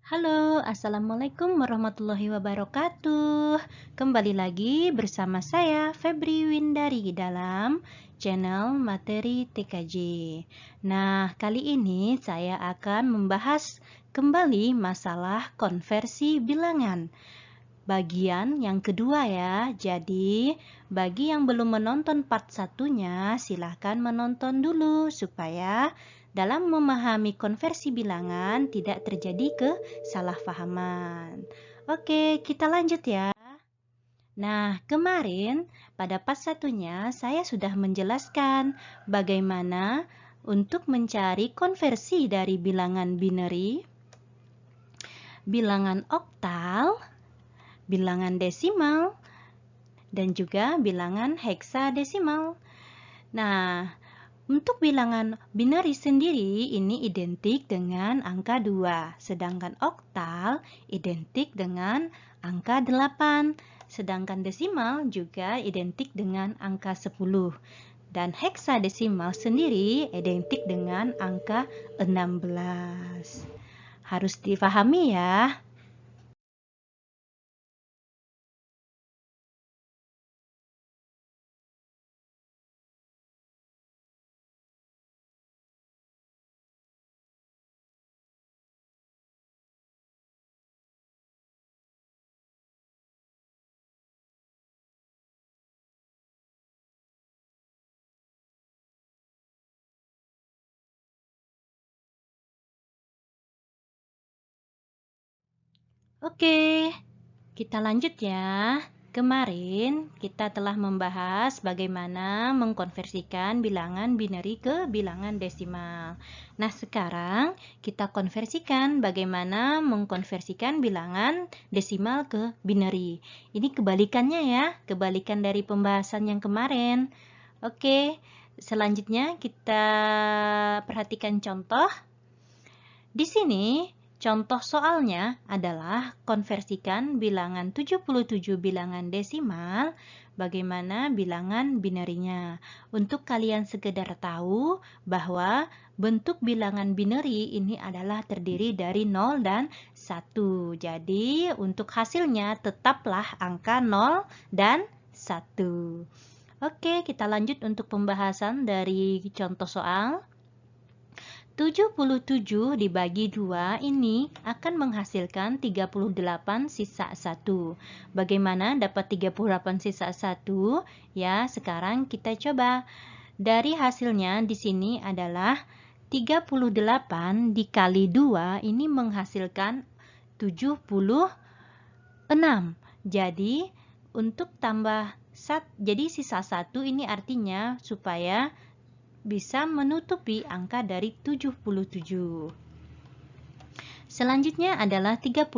Halo, Assalamualaikum warahmatullahi wabarakatuh. Kembali lagi bersama saya Febri Windari dalam channel Materi TKJ. Nah, kali ini saya akan membahas kembali masalah konversi bilangan. Bagian yang kedua ya. Jadi, bagi yang belum menonton part satunya, silahkan menonton dulu supaya dalam memahami konversi bilangan tidak terjadi kesalahpahaman. Oke, kita lanjut ya. Nah, kemarin pada part satunya saya sudah menjelaskan bagaimana untuk mencari konversi dari bilangan binary, bilangan oktal, bilangan desimal, dan juga bilangan heksadesimal. Nah, untuk bilangan binary sendiri ini identik dengan angka 2, sedangkan oktal identik dengan angka 8, sedangkan desimal juga identik dengan angka 10. Dan heksadesimal sendiri identik dengan angka 16. Harus difahami ya. Oke, kita lanjut ya. Kemarin kita telah membahas bagaimana mengkonversikan bilangan binary ke bilangan desimal. Nah, sekarang kita konversikan bagaimana mengkonversikan bilangan desimal ke binary. Ini kebalikannya ya, kebalikan dari pembahasan yang kemarin. Oke, selanjutnya kita perhatikan contoh. Di sini contoh soalnya adalah konversikan bilangan 77 bilangan desimal bagaimana bilangan binarinya. Untuk kalian sekedar tahu bahwa bentuk bilangan binary ini adalah terdiri dari 0 dan 1. Jadi untuk hasilnya tetaplah angka 0 dan 1. Oke, kita lanjut untuk pembahasan dari contoh soal. 77 dibagi 2 ini akan menghasilkan 38 sisa 1. Bagaimana dapat 38 sisa 1? Ya, sekarang kita coba. Dari hasilnya di sini adalah 38 dikali 2 ini menghasilkan 76. Jadi, untuk tambah jadi sisa 1 ini artinya supaya bisa menutupi angka dari 77. Selanjutnya adalah 38.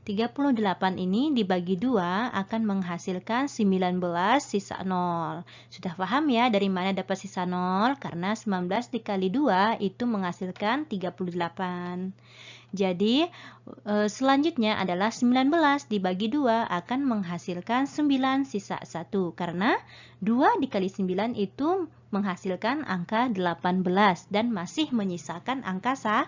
38 ini dibagi 2 akan menghasilkan 19 sisa 0. Sudah paham ya dari mana dapat sisa 0? Karena 19 dikali 2 itu menghasilkan 38. Jadi selanjutnya adalah 19 dibagi 2 akan menghasilkan 9 sisa 1. Karena 2 dikali 9 itu menghasilkan angka 18 dan masih menyisakan angka 1.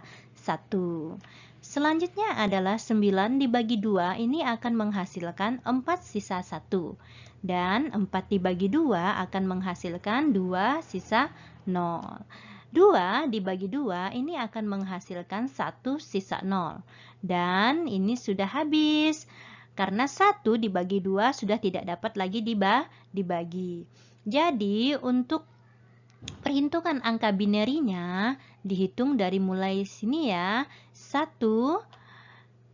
Selanjutnya adalah 9 dibagi 2 ini akan menghasilkan 4 sisa 1. Dan 4 dibagi 2 akan menghasilkan 2 sisa 0. 2 dibagi 2 ini akan menghasilkan 1 sisa 0. Dan ini sudah habis. Karena 1 dibagi 2 sudah tidak dapat lagi dibagi. Jadi untuk perhitungan angka binarinya dihitung dari mulai sini ya. 1, 0,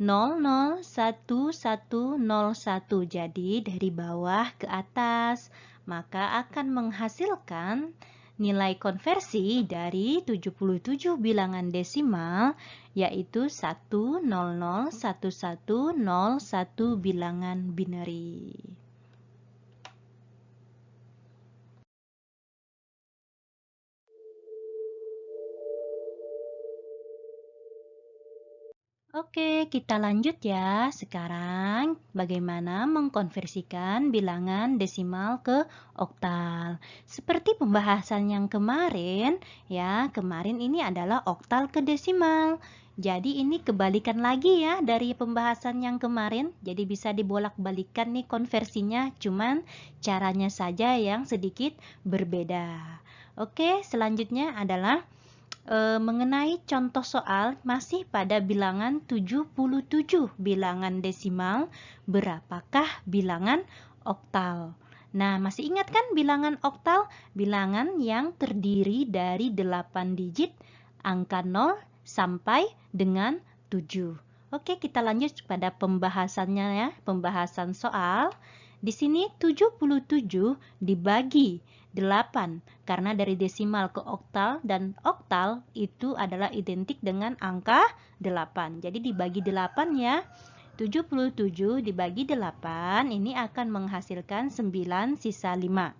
0, 1, 1, 0, 1. Jadi dari bawah ke atas. Maka akan menghasilkan nilai konversi dari 77 bilangan desimal yaitu 1001101 bilangan binary. Oke, kita lanjut ya. Sekarang bagaimana mengkonversikan bilangan desimal ke oktal. Seperti pembahasan yang kemarin, ya, kemarin ini adalah oktal ke desimal. Jadi ini kebalikan lagi ya dari pembahasan yang kemarin. Jadi bisa dibolak-balikan nih konversinya, cuman caranya saja yang sedikit berbeda. Oke, selanjutnya adalah mengenai contoh soal masih pada bilangan 77 bilangan desimal, berapakah bilangan oktal? Nah, masih ingat kan bilangan oktal? Bilangan yang terdiri dari 8 digit, angka 0 sampai dengan 7. Oke, kita lanjut pada pembahasannya ya, pembahasan soal. Di sini 77 dibagi 8 karena dari desimal ke oktal dan oktal itu adalah identik dengan angka 8. Jadi dibagi 8 ya. 77 dibagi 8 ini akan menghasilkan 9 sisa 5.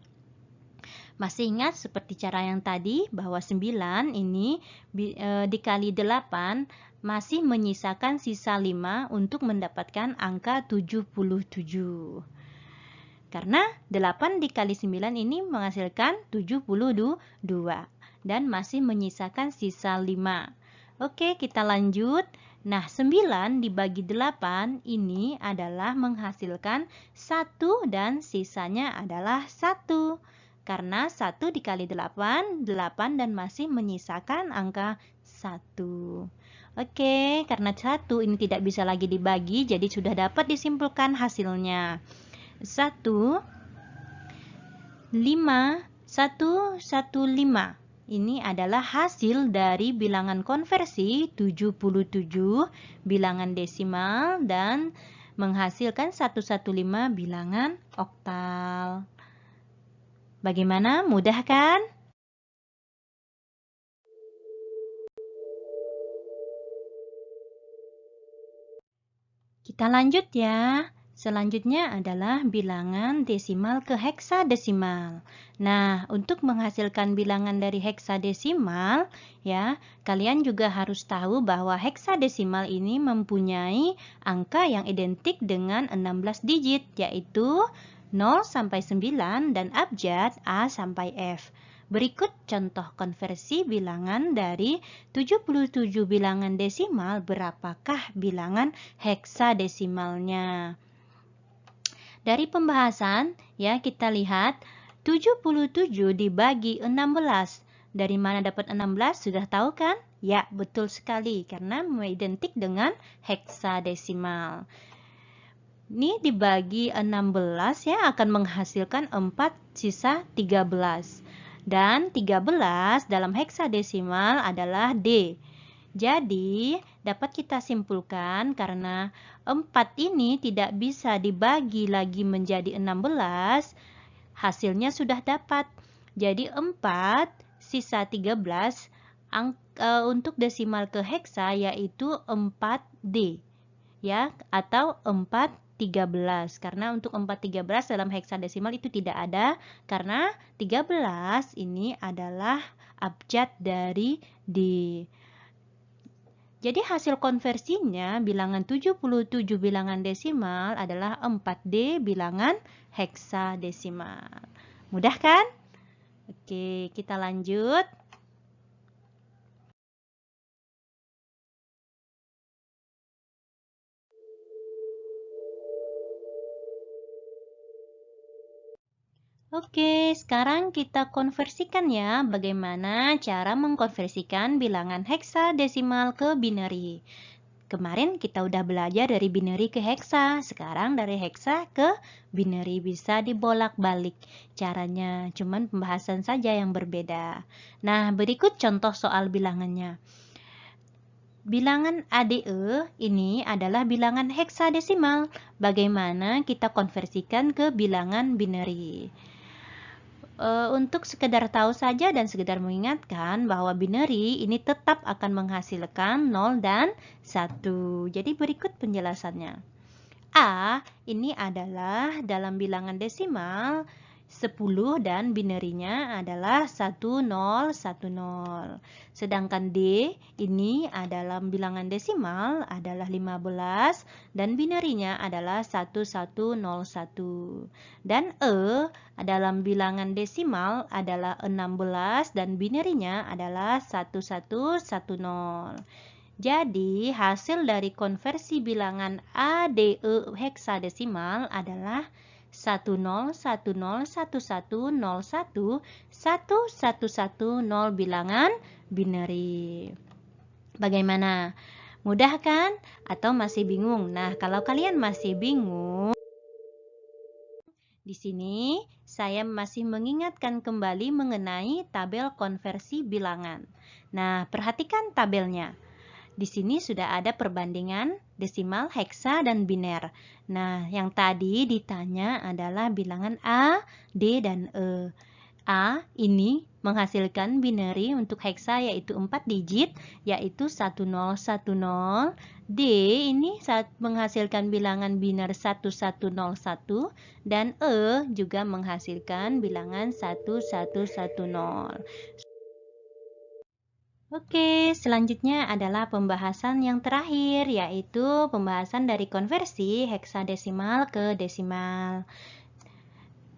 Masih ingat seperti cara yang tadi bahwa 9 ini dikali 8 masih menyisakan sisa 5 untuk mendapatkan angka 77. Karena 8 dikali 9 ini menghasilkan 72 dan masih menyisakan sisa 5. Oke, kita lanjut. Nah, 9 dibagi 8 ini adalah menghasilkan 1 dan sisanya adalah 1. Karena 1 dikali 8, 8 dan masih menyisakan angka 1. Oke, karena 1 ini tidak bisa lagi dibagi, jadi sudah dapat disimpulkan hasilnya. 1, 5, 1, 1, 5. Ini adalah hasil dari bilangan konversi 77 bilangan desimal dan menghasilkan 115 bilangan oktal. Bagaimana? Mudah kan? Kita lanjut ya. Selanjutnya adalah bilangan desimal ke heksadesimal. Nah, untuk menghasilkan bilangan dari heksadesimal, ya, kalian juga harus tahu bahwa heksadesimal ini mempunyai angka yang identik dengan 16 digit, yaitu 0 sampai 9 dan abjad A sampai F. Berikut contoh konversi bilangan dari 77 bilangan desimal, berapakah bilangan heksadesimalnya? Dari pembahasan, ya kita lihat 77 dibagi 16. Dari mana dapat 16? Sudah tahu kan? Ya, betul sekali karena identik dengan heksadesimal. Ini dibagi 16 ya akan menghasilkan 4 sisa 13. Dan 13 dalam heksadesimal adalah D. Jadi, dapat kita simpulkan karena 4 ini tidak bisa dibagi lagi menjadi 16, hasilnya sudah dapat. Jadi 4 sisa 13 untuk desimal ke heksa yaitu 4D ya, atau 413. Karena untuk 413 dalam heksadesimal itu tidak ada karena 13 ini adalah abjad dari D. Jadi hasil konversinya bilangan 77 bilangan desimal adalah 4D bilangan heksadesimal. Mudah kan? Oke, kita lanjut. Oke, sekarang kita konversikan ya bagaimana cara mengkonversikan bilangan heksadesimal ke binary. Kemarin kita udah belajar dari binary ke heksa, sekarang dari heksa ke binary, bisa dibolak-balik caranya, cuman pembahasan saja yang berbeda. Nah, berikut contoh soal bilangannya. Bilangan ADE ini adalah bilangan heksadesimal. Bagaimana kita konversikan ke bilangan binary? Untuk sekedar tahu saja dan sekedar mengingatkan bahwa binary ini tetap akan menghasilkan 0 dan 1. Jadi berikut penjelasannya. A ini adalah dalam bilangan desimal 10 dan binary-nya adalah 1010. Sedangkan D ini dalam bilangan desimal adalah 15 dan binary-nya adalah 1101. Dan E dalam bilangan desimal adalah 16 dan binary-nya adalah 1110. Jadi, hasil dari konversi bilangan ADE heksadesimal adalah 101011011110 bilangan binary. Bagaimana? Mudah kan? Atau masih bingung? Nah, kalau kalian masih bingung, di sini saya masih mengingatkan kembali mengenai tabel konversi bilangan. Nah, perhatikan tabelnya. Di sini sudah ada perbandingan desimal, heksa, dan biner. Nah, yang tadi ditanya adalah bilangan A, D, dan E. A ini menghasilkan binary untuk heksa yaitu 4 digit yaitu 1010. D ini menghasilkan bilangan biner 1101 dan E juga menghasilkan bilangan 1110. Oke, selanjutnya adalah pembahasan yang terakhir yaitu pembahasan dari konversi heksadesimal ke desimal.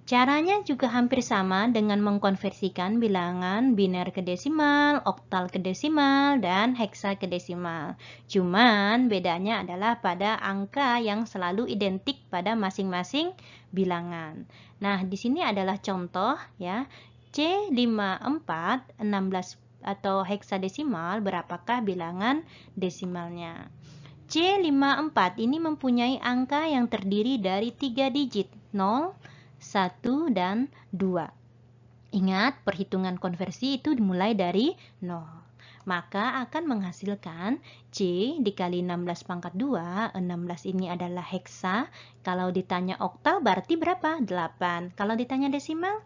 Caranya juga hampir sama dengan mengkonversikan bilangan biner ke desimal, oktal ke desimal, dan heksa ke desimal. Cuman bedanya adalah pada angka yang selalu identik pada masing-masing bilangan. Nah, di sini adalah contoh ya. C54 16 atau heksadesimal berapakah bilangan desimalnya? C54 ini mempunyai angka yang terdiri dari 3 digit, 0, 1, dan 2. Ingat, perhitungan konversi itu dimulai dari 0. Maka akan menghasilkan C dikali 16 pangkat 2, 16 ini adalah heksa. Kalau ditanya oktal berarti berapa? 8. Kalau ditanya desimal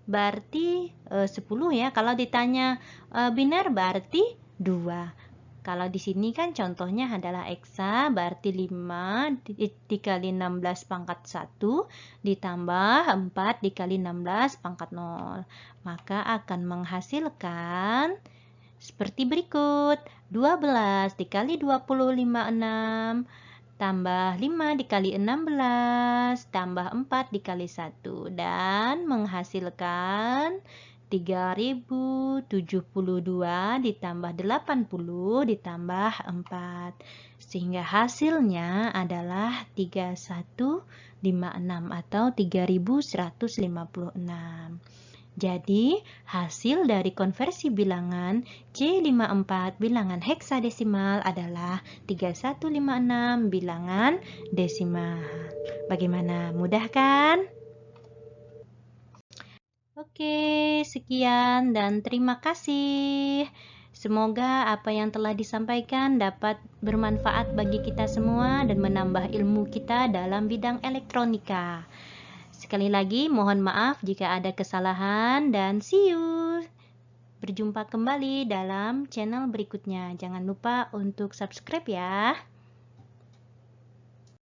berarti 10 ya. Kalau ditanya biner berarti 2. Kalau di sini kan contohnya adalah heksa, berarti 5 dikali 16 pangkat 1 ditambah 4 dikali 16 pangkat 0. Maka akan menghasilkan seperti berikut. 12 dikali 25, 6. Tambah 5 dikali 16, tambah 4 dikali 1. Dan menghasilkan 3072 ditambah 80 ditambah 4. Sehingga hasilnya adalah 3156 atau 3156. Jadi, hasil dari konversi bilangan C54 bilangan heksadesimal adalah 3156 bilangan desimal. Bagaimana? Mudah kan? Oke, sekian dan terima kasih. Semoga apa yang telah disampaikan dapat bermanfaat bagi kita semua dan menambah ilmu kita dalam bidang elektronika. Sekali lagi, mohon maaf jika ada kesalahan dan see you. Berjumpa kembali dalam channel berikutnya. Jangan lupa untuk subscribe ya.